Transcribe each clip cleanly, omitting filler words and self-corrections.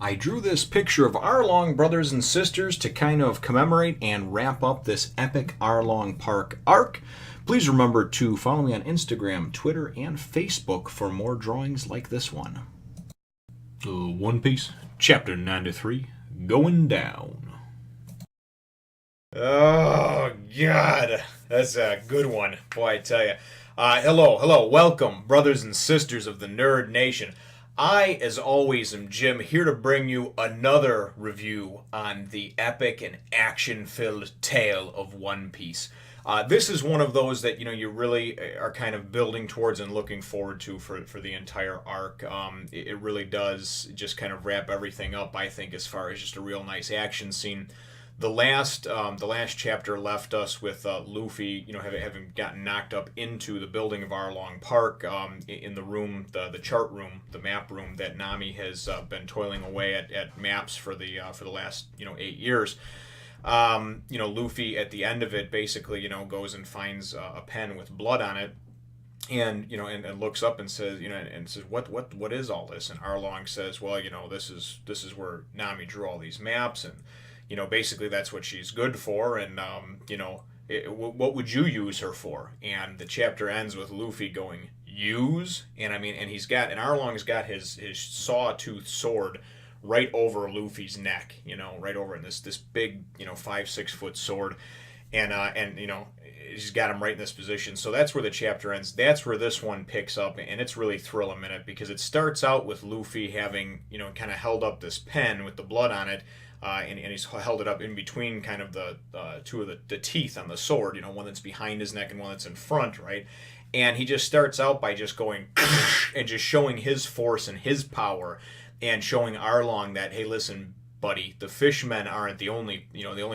I drew this picture of Arlong brothers and sisters to kind of commemorate and wrap up this epic Arlong Park arc. Please remember to follow me on Instagram, Twitter, and Facebook for more drawings like this one. One Piece, Chapter 93, Going Down. Oh, God. That's a good one. Boy, I tell you. Hello. Welcome, brothers and sisters of the Nerd Nation. I, as always, am Jim, here to bring you another review on the epic and action-filled tale of One Piece. This is one of those that, you really are kind of building towards and looking forward to for the entire arc. It really does just kind of wrap everything up, I think, as far as just a real nice action scene. The last chapter left us with Luffy, having gotten knocked up into the building of Arlong Park, in the room, the chart room, the map room that Nami has been toiling away at maps for the last 8 years. Luffy at the end of it basically goes and finds a pen with blood on it. And and looks up and says what is all this? And Arlong says, well, this is where Nami drew all these maps, and basically that's what she's good for, and what would you use her for? And the chapter ends with Luffy going, use? And Arlong's got his sawtooth sword right over Luffy's neck, right over in this big 5-6 foot sword, and he's got him right in this position. So that's where the chapter ends. That's where this one picks up, and it's really thrill a minute, because it starts out with Luffy having kind of held up this pen with the blood on it. And he's held it up in between kind of the two of the teeth on the sword, one that's behind his neck and one that's in front, right? And he just starts out by just going and just showing his force and his power, and showing Arlong that, hey, listen, buddy, the fishmen aren't the only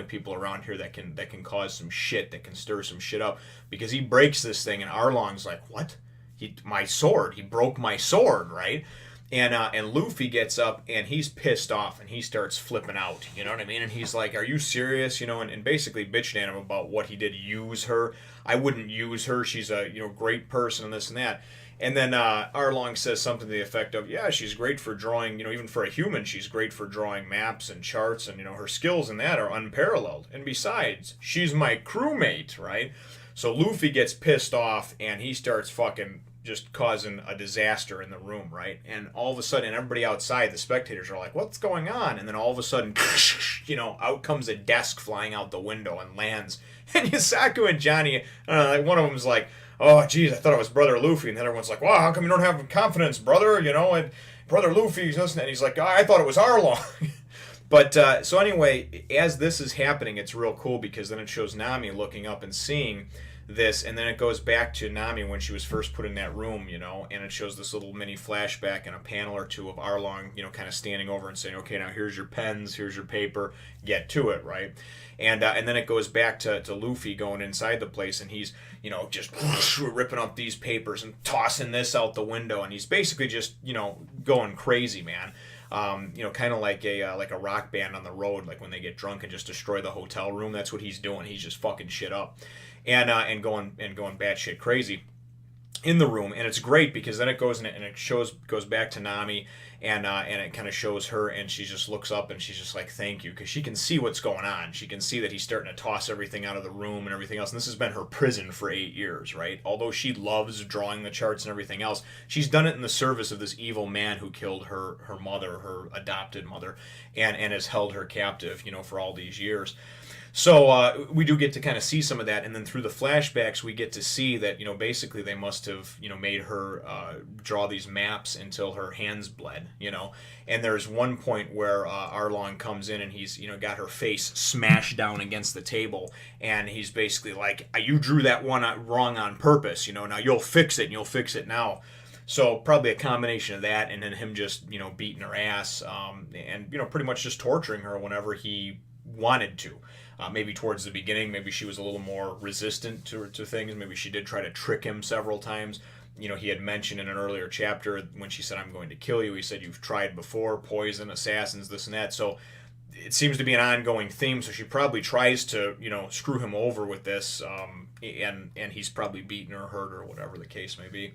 people around here that can cause some shit, that can stir some shit up, because he breaks this thing, and Arlong's like, what? My sword? He broke my sword, right? And Luffy gets up, and he's pissed off, and he starts flipping out, you know what I mean? And he's like, are you serious? And basically bitching at him about what he did. Use her? I wouldn't use her. She's a great person, and this and that. And then Arlong says something to the effect of, yeah, she's great for drawing, even for a human, she's great for drawing maps and charts, and her skills in that are unparalleled. And besides, she's my crewmate, right? So Luffy gets pissed off, and he starts fucking just causing a disaster in the room, right? And all of a sudden, everybody outside, the spectators are like, what's going on? And then all of a sudden, out comes a desk flying out the window and lands. And Yusaku and Johnny, one of them's like, oh, geez, I thought it was Brother Luffy. And the other one's like, wow, how come you don't have confidence, brother? And Brother Luffy's listening. And he's like, I thought it was Arlong. But, so anyway, as this is happening, it's real cool, because then it shows Nami looking up and seeing this, and then it goes back to Nami when she was first put in that room, and it shows this little mini flashback and a panel or two of Arlong, kind of standing over and saying, okay, now here's your pens, here's your paper, get to it, right? And then it goes back to Luffy going inside the place, and he's, just ripping up these papers and tossing this out the window, and he's basically just, going crazy, man. Kind of like a rock band on the road, like when they get drunk and just destroy the hotel room. That's what he's doing. He's just fucking shit up, and going batshit crazy in the room. And it's great, because then it goes and it goes back to Nami, and it kind of shows her, and she just looks up, and she's just like, thank you, because she can see what's going on. She can see that he's starting to toss everything out of the room and everything else. And this has been her prison for 8 years, right? Although she loves drawing the charts and everything else, she's done it in the service of this evil man who killed her mother, her adopted mother, and has held her captive, for all these years. So we do get to kind of see some of that, and then through the flashbacks we get to see that basically they must have made her draw these maps until her hands bled, and there's one point where Arlong comes in, and he's got her face smashed down against the table, and he's basically like, you drew that one wrong on purpose, now you'll fix it, and you'll fix it now. So probably a combination of that, and then him just beating her ass, and pretty much just torturing her whenever he wanted to. Maybe towards the beginning, maybe she was a little more resistant to things. Maybe she did try to trick him several times. He had mentioned in an earlier chapter when she said, I'm going to kill you, he said, you've tried before, poison, assassins, this and that. So it seems to be an ongoing theme. So she probably tries to, screw him over with this, and he's probably beaten or hurt or whatever the case may be.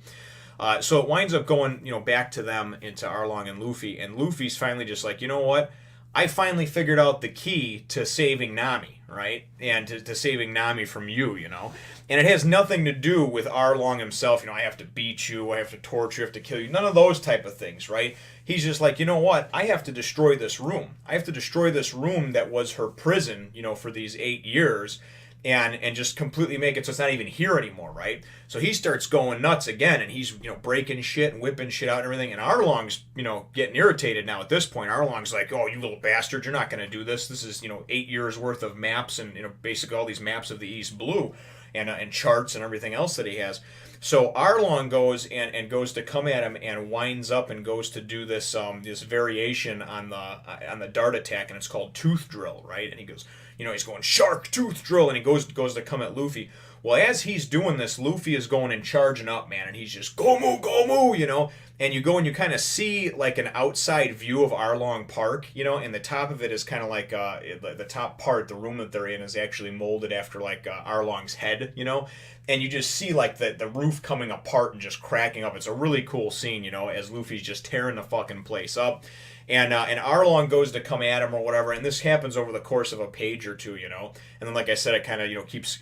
So it winds up going, back to them, into Arlong and Luffy, and Luffy's finally just like, you know what? I finally figured out the key to saving Nami, right? And to saving Nami from you, And it has nothing to do with Arlong himself, I have to beat you, I have to torture you, I have to kill you. None of those type of things, right? He's just like, you know what? I have to destroy this room. I have to destroy this room that was her prison, for these 8 years. And just completely make it so it's not even here anymore, right? So he starts going nuts again, and he's breaking shit and whipping shit out and everything. And Arlong's getting irritated now at this point. Arlong's like, "Oh, you little bastard, you're not going to do this. This is 8 years worth of maps and basically all these maps of the East Blue, and charts and everything else that he has." So Arlong goes and goes to come at him and winds up and goes to do this this variation on the dart attack, and it's called Tooth Drill, right? And he goes, he's going shark tooth drill, and he goes to come at Luffy. Well, as he's doing this, Luffy is going and charging up, man, and he's just go moo, and you go and you kind of see like an outside view of Arlong Park, and the top of it is kind of like the top part, the room that they're in, is actually molded after like Arlong's head, and you just see like the roof coming apart and just cracking up. It's a really cool scene, as Luffy's just tearing the fucking place up. And Arlong goes to come at him or whatever, and this happens over the course of a page or two, and then like I said, it kind of keeps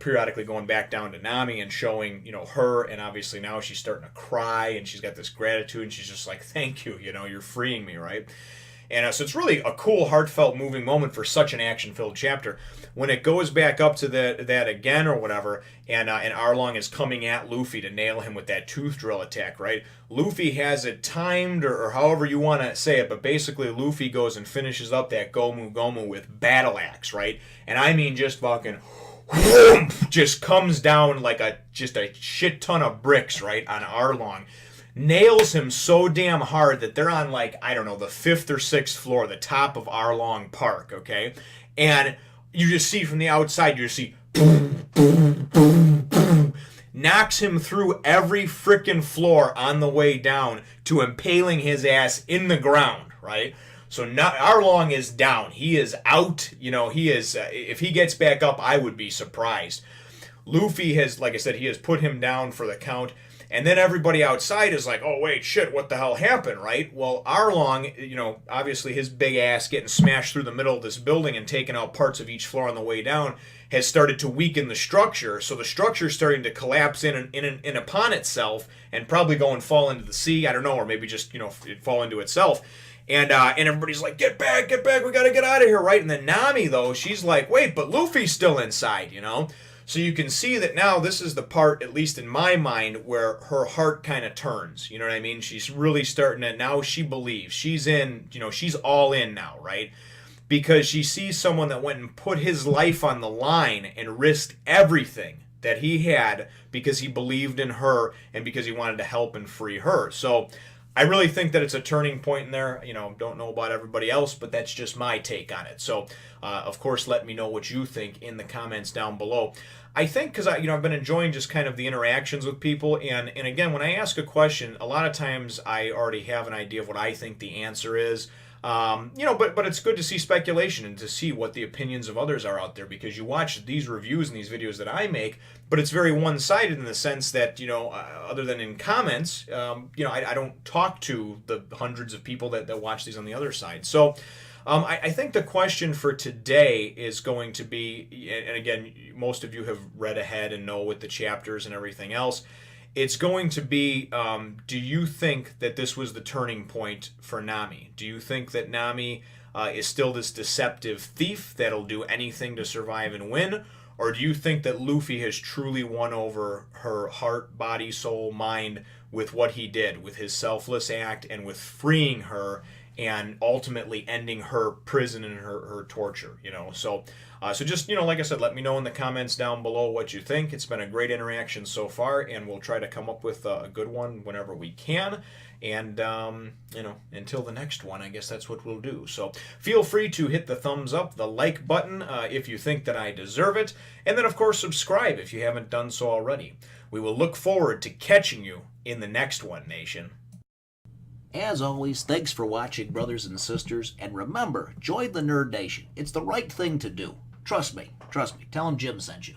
periodically going back down to Nami and showing her, and obviously now she's starting to cry and she's got this gratitude and she's just like, thank you, you're freeing me, right? And so it's really a cool, heartfelt, moving moment for such an action-filled chapter. When it goes back up to that again or whatever, and Arlong is coming at Luffy to nail him with that tooth drill attack, right? Luffy has it timed, or however you want to say it, but basically Luffy goes and finishes up that Gomu with Battle Axe, right? And I mean just fucking just comes down like just a shit ton of bricks, right, on Arlong. Nails him so damn hard that they're on like, I don't know, the 5th or 6th floor, the top of Arlong Park, okay? And you just see from the outside, you just see boom, boom, boom, boom. Knocks him through every frickin' floor on the way down to impaling his ass in the ground, right? So now Arlong is down. He is out. He is, if he gets back up, I would be surprised. Luffy has, like I said, he has put him down for the count. And then everybody outside is like, oh, wait, shit, what the hell happened, right? Well, Arlong, obviously his big ass getting smashed through the middle of this building and taking out parts of each floor on the way down has started to weaken the structure. So the structure is starting to collapse in upon itself and probably go and fall into the sea. I don't know, or maybe just, fall into itself. And everybody's like, get back, we got to get out of here, right? And then Nami, though, she's like, wait, but Luffy's still inside, So you can see that now this is the part, at least in my mind, where her heart kind of turns. You know what I mean? She's really starting to, now she believes. She's in, she's all in now, right? Because she sees someone that went and put his life on the line and risked everything that he had because he believed in her and because he wanted to help and free her. So I really think that it's a turning point in there. Don't know about everybody else, but that's just my take on it. So, of course, let me know what you think in the comments down below. I think because I've been enjoying just kind of the interactions with people, and again, when I ask a question, a lot of times I already have an idea of what I think the answer is. But it's good to see speculation and to see what the opinions of others are out there, because you watch these reviews and these videos that I make, but it's very one-sided in the sense that, other than in comments, I don't talk to the hundreds of people that watch these on the other side. So I think the question for today is going to be, and again, most of you have read ahead and know with the chapters and everything else, it's going to be, do you think that this was the turning point for Nami? Do you think that Nami is still this deceptive thief that'll do anything to survive and win? Or do you think that Luffy has truly won over her heart, body, soul, mind with what he did, with his selfless act and with freeing her and ultimately ending her prison and her torture, So just, like I said, let me know in the comments down below what you think. It's been a great interaction so far, and we'll try to come up with a good one whenever we can. And, until the next one, I guess that's what we'll do. So feel free to hit the thumbs up, the like button, if you think that I deserve it. And then, of course, subscribe if you haven't done so already. We will look forward to catching you in the next one, Nation. As always, thanks for watching, brothers and sisters, and remember, join the Nerd Nation. It's the right thing to do. Trust me. Tell them Jim sent you.